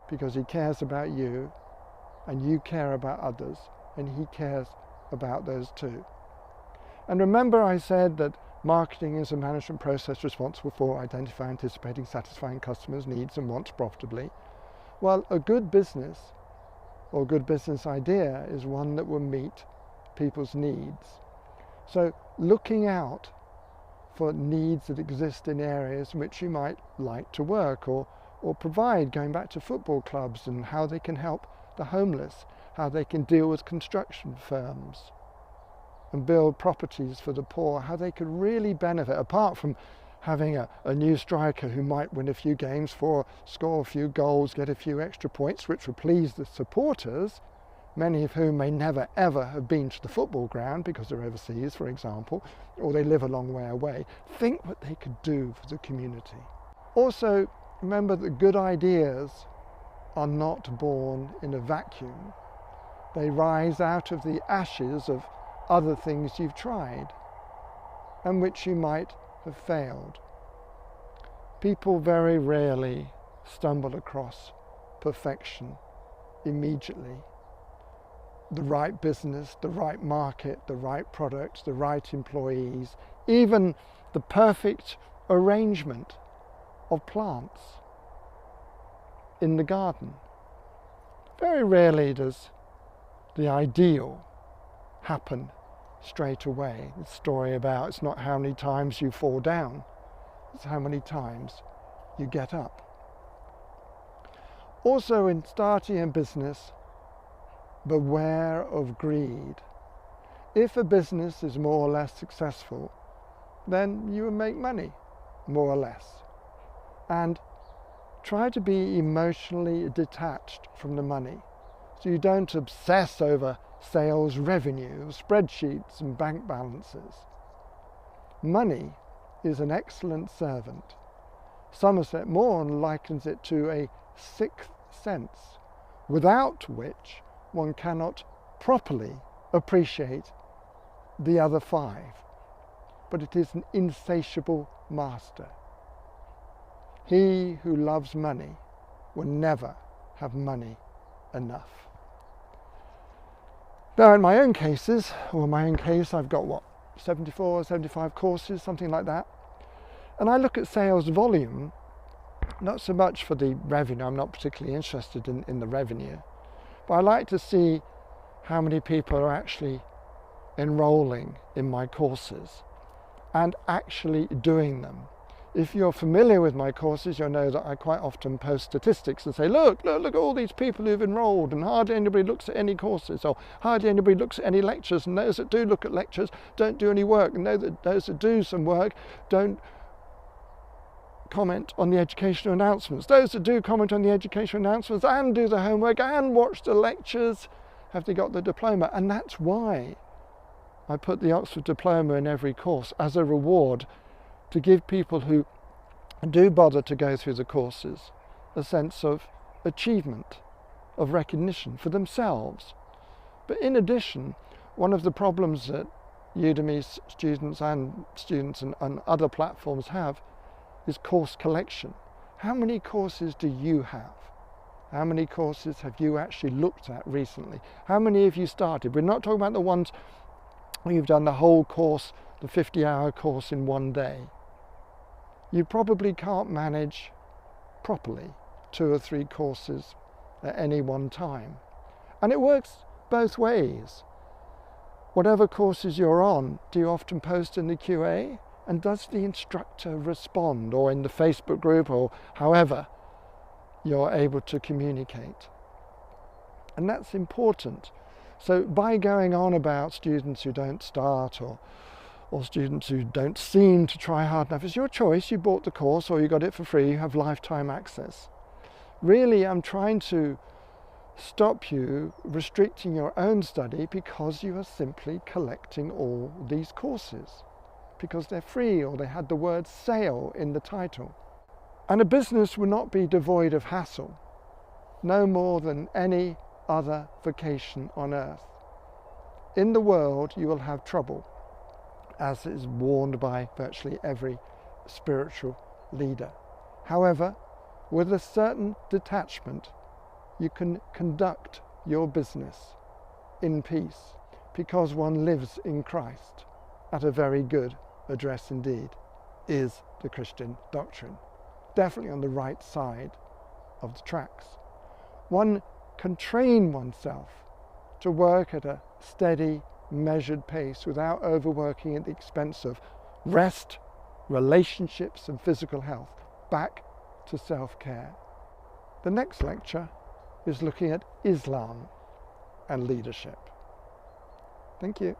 because he cares about you and you care about others and he cares about those too. And remember I said that marketing is a management process responsible for identifying, anticipating, satisfying customers' needs and wants profitably. Well, a good business or good business idea is one that will meet people's needs. So looking out for needs that exist in areas in which you might like to work or provide, going back to football clubs and how they can help the homeless, how they can deal with construction firms and build properties for the poor, how they could really benefit, apart from having a new striker who might win a few games, score a few goals, get a few extra points, which will please the supporters, many of whom may never ever have been to the football ground because they're overseas, for example, or they live a long way away. Think what they could do for the community. Also, remember that good ideas are not born in a vacuum. They rise out of the ashes of other things you've tried and which you might have failed. People very rarely stumble across perfection immediately. The right business, the right market, the right products, the right employees, even the perfect arrangement of plants in the garden. Very rarely does the ideal happen straight away. The story about it's not how many times you fall down, it's how many times you get up. Also, in starting a business, beware of greed. If a business is more or less successful, then you will make money, more or less. And try to be emotionally detached from the money, so you don't obsess over sales revenue, spreadsheets and bank balances. Money is an excellent servant. Somerset Maugham likens it to a sixth sense, without which one cannot properly appreciate the other five. But it is an insatiable master. He who loves money will never have money enough. Now in my own case, I've got 74, 75 courses, something like that. And I look at sales volume, not so much for the revenue, I'm not particularly interested in the revenue, but I like to see how many people are actually enrolling in my courses and actually doing them. If you're familiar with my courses, you'll know that I quite often post statistics and say, look at all these people who've enrolled, and hardly anybody looks at any courses, or hardly anybody looks at any lectures, and those that do look at lectures don't do any work, and those that do some work don't comment on the educational announcements. Those that do comment on the educational announcements and do the homework and watch the lectures, have they got the diploma? And that's why I put the Oxford diploma in every course as a reward, to give people who do bother to go through the courses a sense of achievement, of recognition for themselves. But in addition, one of the problems that Udemy students and other platforms have is course collection. How many courses do you have? How many courses have you actually looked at recently? How many have you started? We're not talking about the ones where you've done the whole course, the 50-hour course in one day. You probably can't manage properly 2 or 3 courses at any one time. And it works both ways. Whatever courses you're on, do you often post in the QA? And does the instructor respond, or in the Facebook group, or however you're able to communicate? And that's important. So by going on about students who don't start, or students who don't seem to try hard enough, it's your choice. You bought the course or you got it for free, you have lifetime access. Really, I'm trying to stop you restricting your own study because you are simply collecting all these courses, because they're free or they had the word sale in the title. And a business will not be devoid of hassle, no more than any other vocation on earth. In the world you will have trouble, as is warned by virtually every spiritual leader. However, with a certain detachment you can conduct your business in peace because one lives in Christ at a very good address indeed, is the Christian doctrine. Definitely on the right side of the tracks. One can train oneself to work at a steady, measured pace without overworking at the expense of rest, relationships and physical health, back to self-care. The next lecture is looking at Islam and leadership. Thank you.